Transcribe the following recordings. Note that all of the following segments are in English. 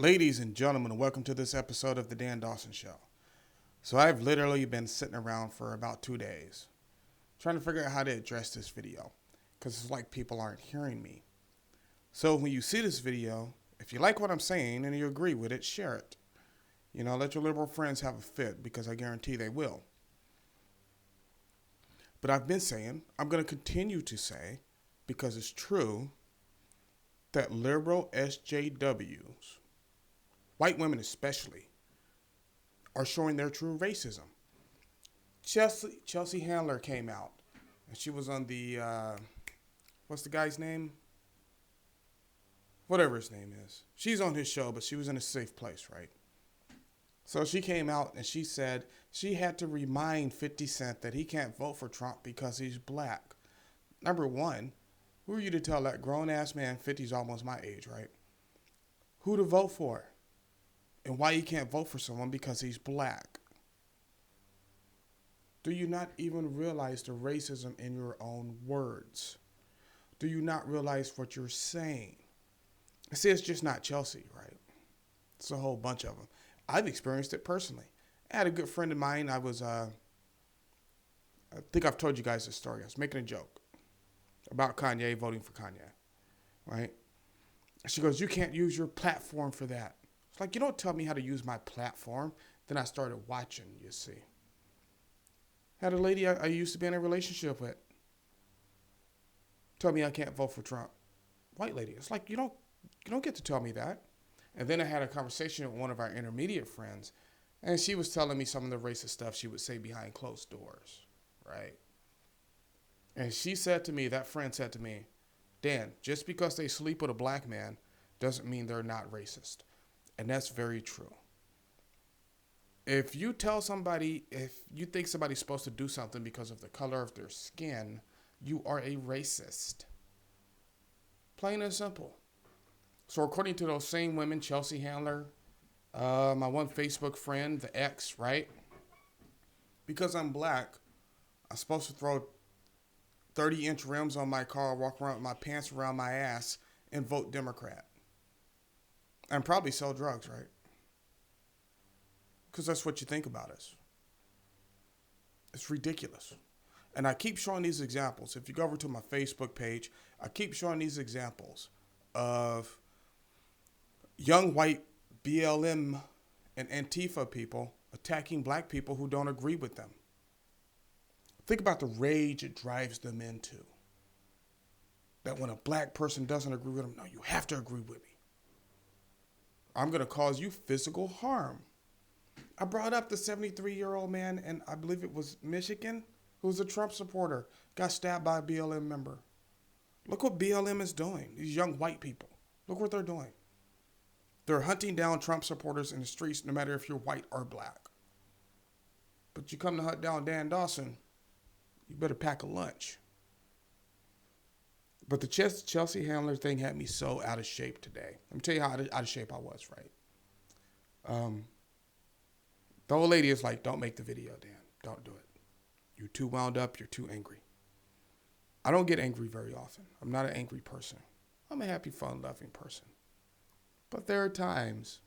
Ladies and gentlemen, welcome to this episode of The Dan Dawson Show. So I've literally been sitting around for about 2 days trying to figure out how to address this video because it's like people aren't hearing me. So when you see this video, if you like what I'm saying and you agree with it, share it. Let your liberal friends have a fit because I guarantee they will. But I've been saying, I'm going to continue to say, because it's true, that liberal SJWs, white women especially, are showing their true racism. Chelsea Handler came out, and she was on the, what's the guy's name? Whatever his name is. She's on his show, but she was in a safe place, right? So she came out and she said she had to remind 50 Cent that he can't vote for Trump because he's black. Number one, who are you to tell that grown-ass man, 50's almost my age, right? Who to vote for? And why he can't vote for someone because he's black? Do you not even realize the racism in your own words? Do you not realize what you're saying? See, it's just not Chelsea, right? It's a whole bunch of them. I've experienced it personally. I had a good friend of mine. I think I've told you guys this story. I was making a joke about Kanye, voting for Kanye, right? She goes, you can't use your platform for that. It's like, you don't tell me how to use my platform. Then I started watching, you see. Had a lady I used to be in a relationship with tell me I can't vote for Trump. White lady. It's like, you don't get to tell me that. And then I had a conversation with one of our intermediate friends, and she was telling me some of the racist stuff she would say behind closed doors, right? And she said to me, that friend said to me, Dan, just because they sleep with a black man doesn't mean they're not racist. And that's very true. If you think somebody's supposed to do something because of the color of their skin, you are a racist. Plain and simple. So according to those same women, Chelsea Handler, my one Facebook friend, the ex, right? Because I'm black, I'm supposed to throw 30-inch rims on my car, walk around with my pants around my ass, and vote Democrat. And probably sell drugs, right? Because that's what you think about us. It's ridiculous. And I keep showing these examples. If you go over to my Facebook page, I keep showing these examples of young white BLM and Antifa people attacking black people who don't agree with them. Think about the rage it drives them into. That when a black person doesn't agree with them, no, you have to agree with me. I'm going to cause you physical harm. I brought up the 73-year-old man, and I believe it was Michigan, who's a Trump supporter, got stabbed by a BLM member. Look what BLM is doing, these young white people. Look what they're doing. They're hunting down Trump supporters in the streets, no matter if you're white or black. But you come to hunt down Dan Dawson, you better pack a lunch. But the Chelsea Handler thing had me so out of shape today. Let me tell you how out of shape I was, right? The old lady is like, don't make the video, Dan. Don't do it. You're too wound up. You're too angry. I don't get angry very often. I'm not an angry person. I'm a happy, fun-loving person. But there are times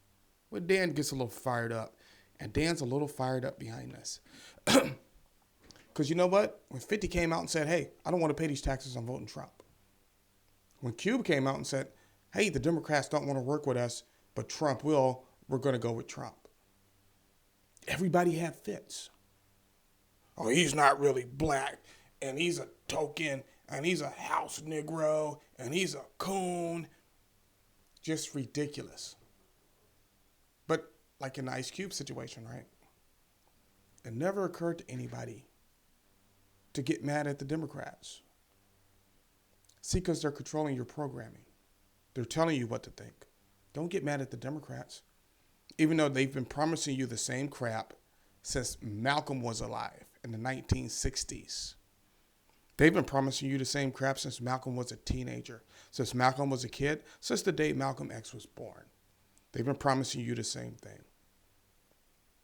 when Dan gets a little fired up. And Dan's a little fired up behind this. Because you know what? When 50 came out and said, hey, I don't want to pay these taxes, I'm voting Trump. When Cube came out and said, hey, the Democrats don't want to work with us, but Trump will, we're going to go with Trump. Everybody had fits. Oh, he's not really black, and he's a token, and he's a house Negro, and he's a coon. Just ridiculous. But like in the Ice Cube situation, right? It never occurred to anybody to get mad at the Democrats. See, because they're controlling your programming. They're telling you what to think. Don't get mad at the Democrats. Even though they've been promising you the same crap since Malcolm was alive in the 1960s. They've been promising you the same crap since Malcolm was a teenager, since Malcolm was a kid, since the day Malcolm X was born. They've been promising you the same thing.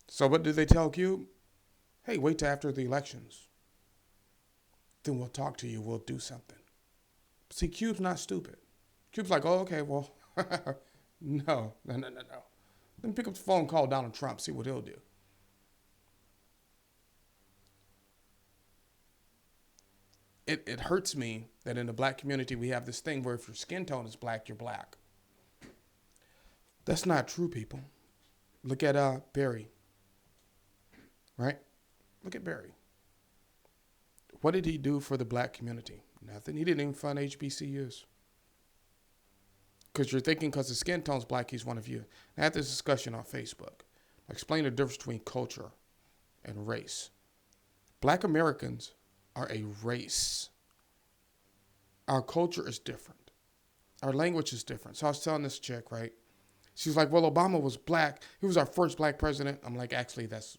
So what did they tell Cube? Hey, wait till after the elections. Then we'll talk to you. We'll do something. See, Cube's not stupid. Cube's like, oh, okay, well, no. me pick up the phone and call Donald Trump, see what he'll do. It hurts me that in the black community we have this thing where if your skin tone is black, you're black. That's not true, people. Look at Barry, right? Look at Barry. What did he do for the black community? Nothing. He didn't even fund HBCUs. Because you're thinking because his skin tone's black, he's one of you. I had this discussion on Facebook. I explained the difference between culture and race. Black Americans are a race. Our culture is different. Our language is different. So I was telling this chick, right? She's like, well, Obama was black. He was our first black president. I'm like, actually, that's,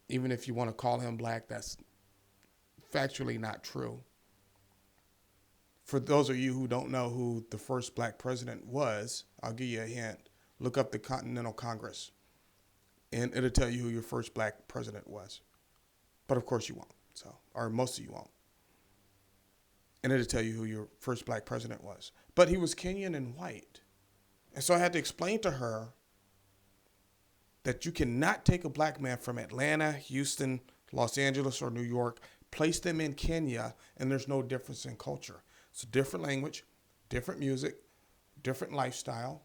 even if you want to call him black, that's factually not true. For those of you who don't know who the first black president was, I'll give you a hint. Look up the Continental Congress, and it'll tell you who your first black president was. But of course you won't, or most of you won't. And it'll tell you who your first black president was. But he was Kenyan and white. And so I had to explain to her that you cannot take a black man from Atlanta, Houston, Los Angeles, or New York, place them in Kenya, and there's no difference in culture. It's a different language, different music, different lifestyle,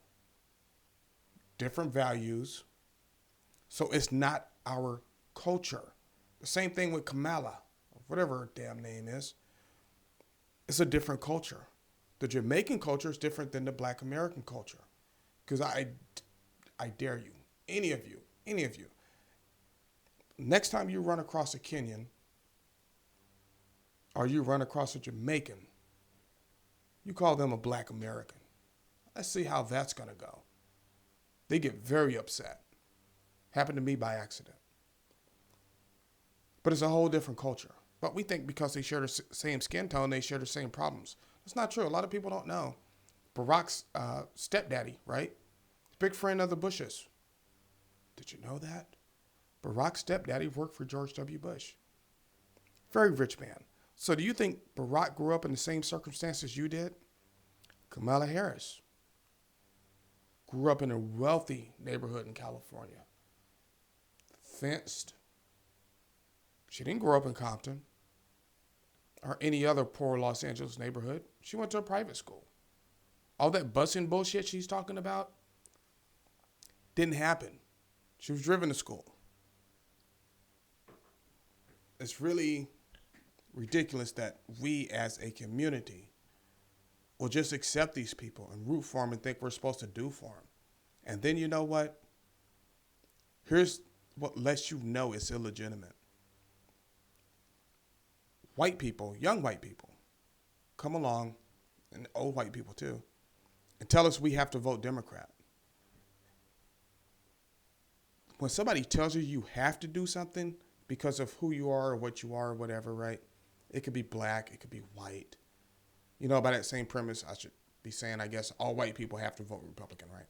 different values. So it's not our culture. The same thing with Kamala, whatever her damn name is. It's a different culture. The Jamaican culture is different than the black American culture. Because I dare you, any of you, next time you run across a Kenyan or you run across a Jamaican, you call them a black American. Let's see how that's going to go. They get very upset. Happened to me by accident. But it's a whole different culture. But we think because they share the same skin tone, they share the same problems. That's not true. A lot of people don't know. Barack's stepdaddy, right? Big friend of the Bushes. Did you know that? Barack's stepdaddy worked for George W. Bush. Very rich man. So do you think Barack grew up in the same circumstances you did? Kamala Harris grew up in a wealthy neighborhood in California. Fenced. She didn't grow up in Compton or any other poor Los Angeles neighborhood. She went to a private school. All that busing bullshit she's talking about didn't happen. She was driven to school. It's really ridiculous that we as a community will just accept these people and root for them and think we're supposed to do for them. And then you know what? Here's what lets you know it's illegitimate. White people, young white people, come along, and old white people too, and tell us we have to vote Democrat. When somebody tells you you have to do something because of who you are or what you are or whatever, right? It could be black, it could be white. By that same premise, I should be saying, I guess, all white people have to vote Republican, right?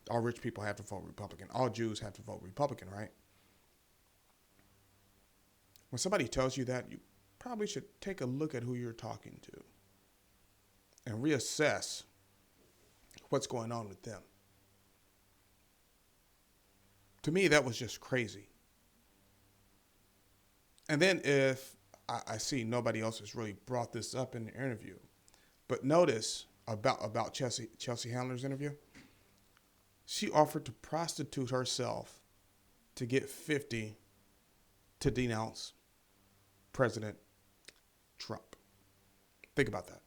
All rich people have to vote Republican. All Jews have to vote Republican, right? When somebody tells you that, you probably should take a look at who you're talking to and reassess what's going on with them. To me, that was just crazy. And then if I see nobody else has really brought this up in the interview, but notice about Chelsea Handler's interview, she offered to prostitute herself to get 50 to denounce President Trump. Think about that.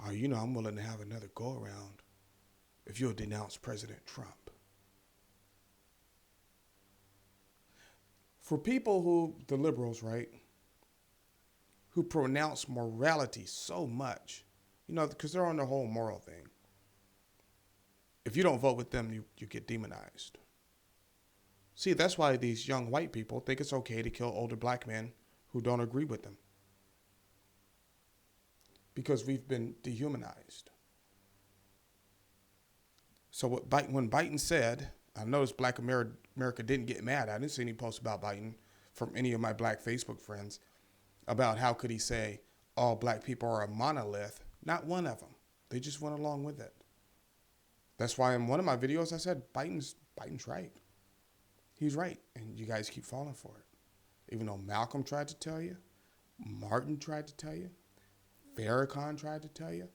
Oh, I'm willing to have another go around if you'll denounce President Trump. For people the liberals, right, who pronounce morality so much, because they're on the whole moral thing. If you don't vote with them, you get demonized. See, that's why these young white people think it's okay to kill older black men who don't agree with them. Because we've been dehumanized. So when Biden said, I noticed Black America didn't get mad. I didn't see any posts about Biden from any of my black Facebook friends about how could he say all black people are a monolith. Not one of them. They just went along with it. That's why in one of my videos I said Biden's right. He's right, and you guys keep falling for it. Even though Malcolm tried to tell you, Martin tried to tell you, Farrakhan tried to tell you.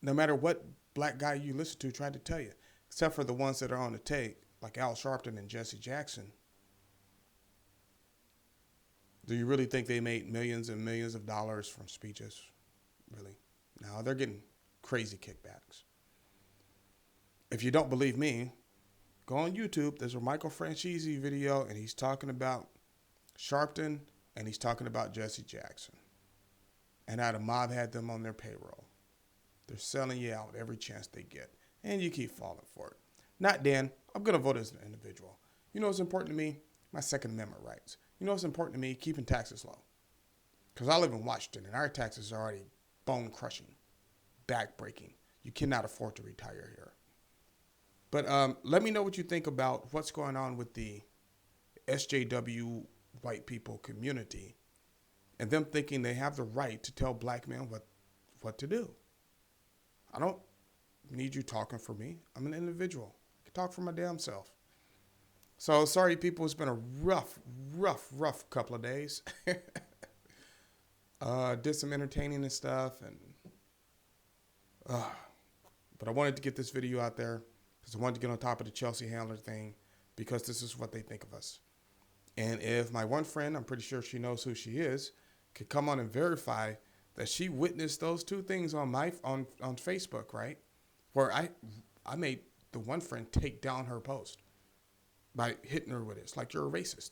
No matter what black guy you listen to tried to tell you, except for the ones that are on the take, like Al Sharpton and Jesse Jackson. Do you really think they made millions and millions of dollars from speeches? Really? No, they're getting crazy kickbacks. If you don't believe me, go on YouTube. There's a Michael Franchese video, and he's talking about Sharpton, and he's talking about Jesse Jackson, and how the mob had them on their payroll. They're selling you out every chance they get, and you keep falling for it. Not Dan. I'm going to vote as an individual. You know what's important to me? My Second Amendment rights. You know what's important to me? Keeping taxes low. Because I live in Washington, and our taxes are already bone-crushing, back-breaking. You cannot afford to retire here. But let me know what you think about what's going on with the SJW white people community and them thinking they have the right to tell black men what to do. I don't need you talking for me. I'm an individual. I can talk for my damn self. So sorry, people. It's been a rough couple of days. Did some entertaining and stuff, but I wanted to get this video out there because I wanted to get on top of the Chelsea Handler thing because this is what they think of us. And if my one friend, I'm pretty sure she knows who she is, could come on and verify that she witnessed those two things on Facebook, right? Where I made the one friend take down her post by hitting her with it. It's like, you're a racist.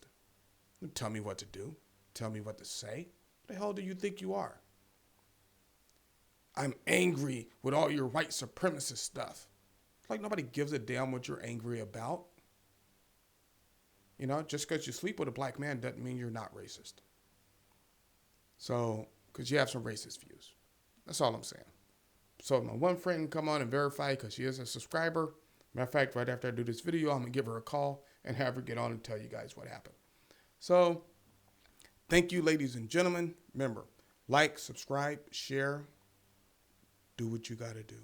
Don't tell me what to do. Tell me what to say. What the hell do you think you are? I'm angry with all your white supremacist stuff. Like, nobody gives a damn what you're angry about. You know, just because you sleep with a black man doesn't mean you're not racist. So, because you have some racist views. That's all I'm saying. So if my one friend can come on and verify because she is a subscriber. Matter of fact, right after I do this video, I'm going to give her a call and have her get on and tell you guys what happened. So, thank you, ladies and gentlemen. Remember, like, subscribe, share. Do what you got to do.